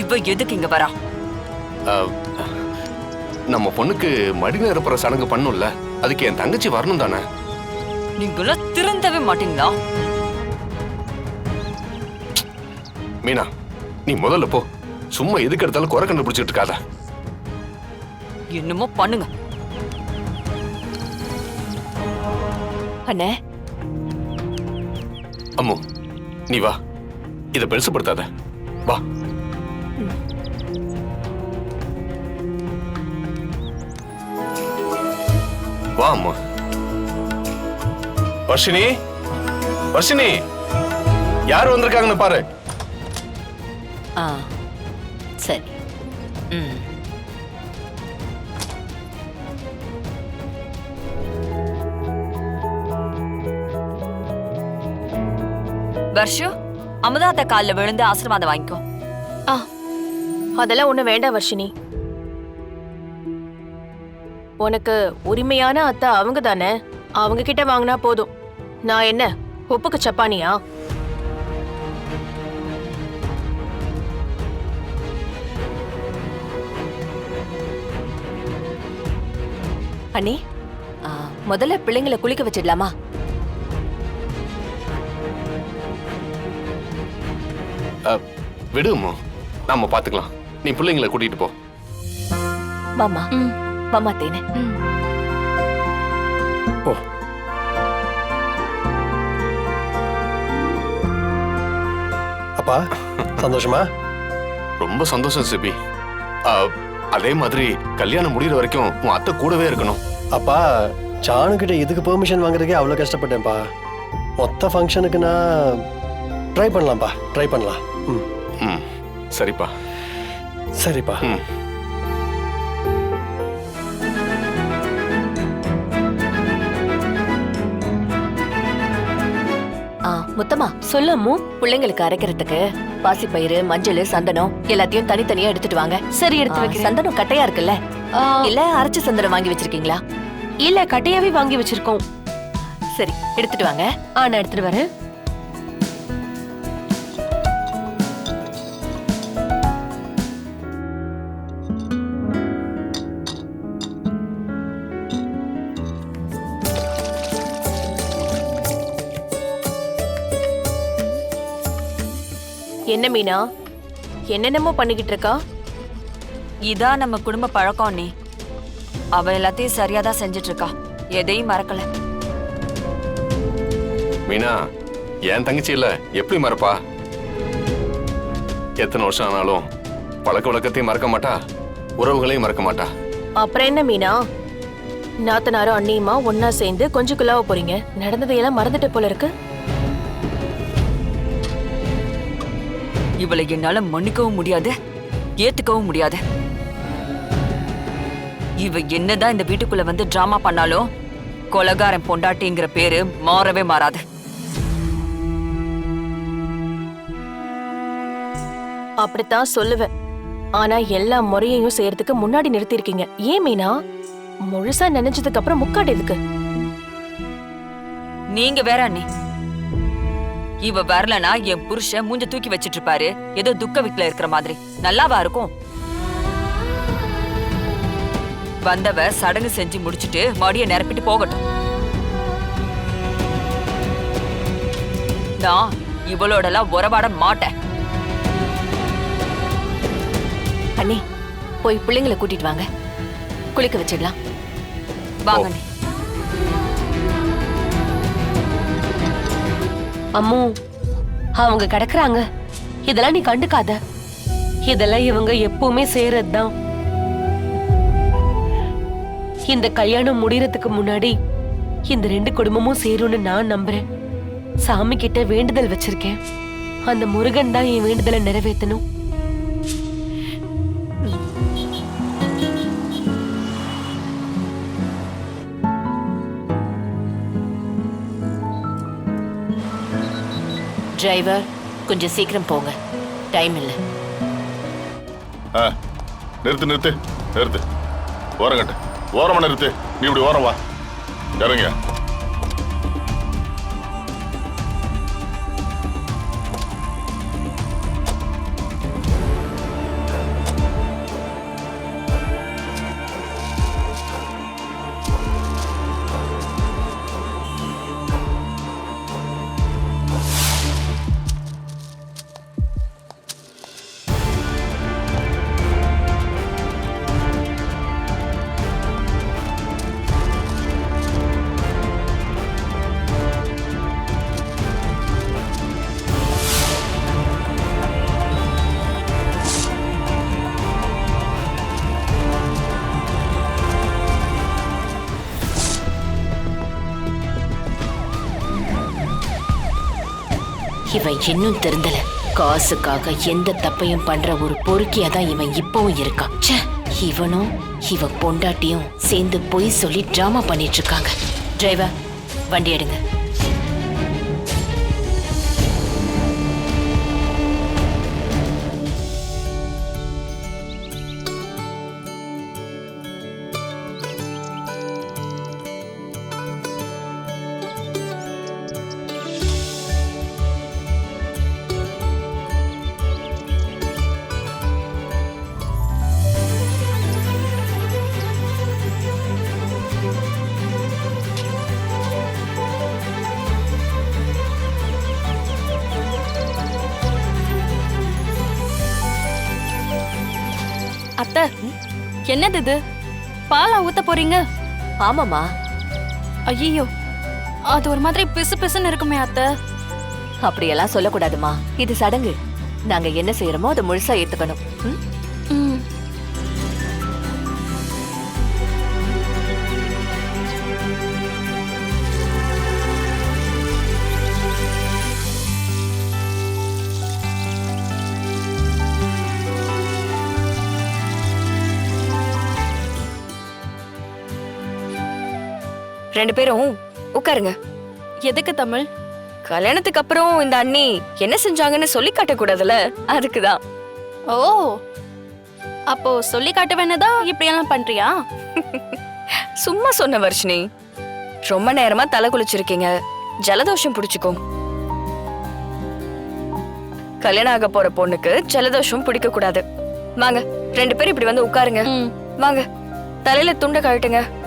இவ எதுக்கு இங்க வரா? நம்ம பொண்ணுக்கு மடி நிரப்புற சடங்கு பண்ணும்ல, அதுக்கு என் தங்கச்சி வரணும் தானே? நீங்கள திருந்தவே மாட்டீங்களா? மீனா, நீ முதல்ல போ. சும்மா எதுக்கு எடுத்தாலும் குறை கண்டுபிடிச்சிட்டு இருக்காத. என்னமோ பண்ணுங்க. அண்ணே. அம்மு, நீ வா. இத பெருசுப்படுத்தாத. வா. வா அம்மா. வர்ஷினி, வர்ஷினி, யார் வந்திருக்காங்கன்னு பாரு. சரி. வர்ஷு, அமுதாத்த கால்ல விழுந்து ஆசீர்வாதம் வாங்கிக்கோ. அதெல்லாம் ஒண்ணு வேண்டாம் வர்ஷினி. உனக்கு உரிமையான அத்தை அவங்க தானே, அவங்க கிட்ட வாங்கினா போதும். நான் என்ன உப்புக்கு சப்பானியா? அண்ணி, முதல்ல பிள்ளைங்களை குளிக்க வச்சிடலாமா? விடுமோ, நாம பாத்துக்கலாம். நீ பிள்ளைங்களை கூட்டிட்டு போ. மாமா, மாமா தேனே. போ. அப்பா, சந்தோஷமா? ரொம்ப சந்தோஷம் சிபி. அதே மாதிரி கல்யாணம் முடிகிற வரைக்கும் உன் அத்தை கூடவே இருக்கணும். அப்பா, சாணுக்கிட்ட இதுக்கு பெர்மிஷன் வாங்குறதுக்கே அவ்வளோ கஷ்டப்பட்டேன்ப்பா. மொத்த ஃபங்க்ஷனுக்கு நான் ட்ரை பண்ணலாம்ப்பா, ட்ரை பண்ணலாம். ம், சரிப்பா. சரிப்பா. முத்தமா சொல்லமு, பிள்ளைங்களுக்கு அரைக்கிறதுக்கு பாசிப்பயிறு, மஞ்சள், சந்தனம் எல்லாத்தையும் தனித்தனியா எடுத்துட்டு வாங்க. சரி, எடுத்து வைக்க. சந்தனம் கட்டையா இருக்குல்ல, இல்ல அரைச்ச சந்தனம் வாங்கி வச்சிருக்கீங்களா? இல்ல, கட்டையாவே வாங்கி வச்சிருக்கோம். சரி, எடுத்துட்டு வாங்க. நான் எடுத்துட்டு வரேன். என்ன மீனா, என்னென்னமோ பண்ணிக்கிட்டு இருக்கா? இதான் நம்ம குடும்ப பழக்கம் நீ. அவ எல்லாத்தையும் சரியாதான் செஞ்சிட்டு இருக்கா, எதையும் மறக்கல. மீனா, என் தங்கச்சி இல்ல, எப்படி மறப்பா? எத்தனை வருஷம் ஆனாலும் பழக்க வழக்கத்தையும் மறக்க மாட்டா, உறவுகளையும் மறக்க மாட்டா. அப்புறம் என்ன மீனா, நாத்தனாரும் அண்ணியுமா ஒன்னா சேர்ந்து கொஞ்சம் குலாவ போறீங்க. நடந்ததையெல்லாம் மறந்துட்டு போல இருக்கு. இவளை என்னால மன்னிக்கவும் முடியாது, ஏத்துக்கவும் முடியாது. இவ என்னதான் இந்த வீட்டுக்குள்ள வந்து டிராமா பண்ணாலும் கொலகாரன் பொண்டாட்டிங்கிற பேரு மாறவே மாறாது. அப்படித்தான் சொல்லுவேன். ஆனா எல்லா முறையையும் செய்யறதுக்கு முன்னாடி நிறுத்தி இருக்கீங்க. ஏன் மீனா, முழுசா நினைச்சதுக்கு அப்புறம் முக்காடு எதுக்கு? நீங்க வேற அண்ணி. இவ வரலனா என் புருஷன் மூஞ்ச தூக்கி வச்சிட்டு இருப்பாரு, ஏதோ துக்க வீட்டுல இருக்கிற மாதிரி. நல்லாவா இருக்கும்? வந்தவ சடங்கு செஞ்சு முடிச்சிட்டு மடிய நிரப்பிட்டு போகட்டும். நான் இவளோடலாம் உறவாட மாட்டேன். அண்ணி, போய் பிள்ளைங்களை கூட்டிட்டு வாங்க, குளிக்க வச்சிடலாம். வாங்க அண்ணி. அம்மு, அவங்க கிடக்குறாங்க, இதெல்லாம் நீ கண்டுக்காத. இதெல்லாம் இவங்க எப்பவுமே செய்யறதுதான். இந்த கல்யாணம் முடியறதுக்கு முன்னாடி இந்த 2 குடும்பமும் சேரும்னு நான் நம்புறேன். சாமி கிட்ட வேண்டுதல் வச்சிருக்கேன். அந்த முருகன் தான் என் வேண்டுதலை நிறைவேற்றணும். டிரைவர், கொஞ்சம் சீக்கிரம் போங்க, டைம் இல்லை. நிறுத்து நிறுத்து நிறுத்து. ஓரம் கட்டு, ஓரமா நிறுத்து. நீ இப்படி ஓரம் வா, இறங்க. இவன் இன்னும் திருந்தல. காசுக்காக எந்த தப்பையும் பண்ற ஒரு பொறுக்கியா தான் இவன் இப்பவும் இருக்கான். ச்சே, இவனும் இவ பொண்டாட்டியும் சேர்ந்து பொய் சொல்லி டிராமா பண்ணிட்டு இருக்காங்க. டிரைவர், வண்டி எடுங்க. அத்தை, என்னது இது? பாலா ஊத்த போறீங்க? ஆமாமா. ஐயோ, அது ஒரு மாதிரி பிசு பிசுன்னு இருக்குமே அத்தை. அப்படியெல்லாம் சொல்லக்கூடாதுமா. இது சடங்கு. நாங்க என்ன செய்யறோமோ அதை முழுசா ஏத்துக்கணும். ம்? ம். ரெண்டு பேரும் உட்காருங்க. எதுக்கு தமிழ்? கல்யாணத்துக்கு அப்புறம் இந்த அண்ணி என்ன செஞ்சாங்கன்னு சொல்லி காட்ட கூடாதுல, அதுக்குதான். ஓ, அப்போ சொல்லி காட்ட வேணதான் இப்படியெல்லாம் பண்றியா? சும்மா சொன்ன வர்ஷினி. ரொம்ப நேரமா தலை குளிச்சிருக்கீங்க, ஜலதோஷம் பிடிச்சுக்கும். கல்யாணம் ஆக போற பொண்ணுக்கு ஜலதோஷம் பிடிக்க கூடாது. வாங்க, ரெண்டு பேரும் இப்படி வந்து உட்காருங்க. ம். வாங்க, தலையில துண்டை கழட்டுங்க.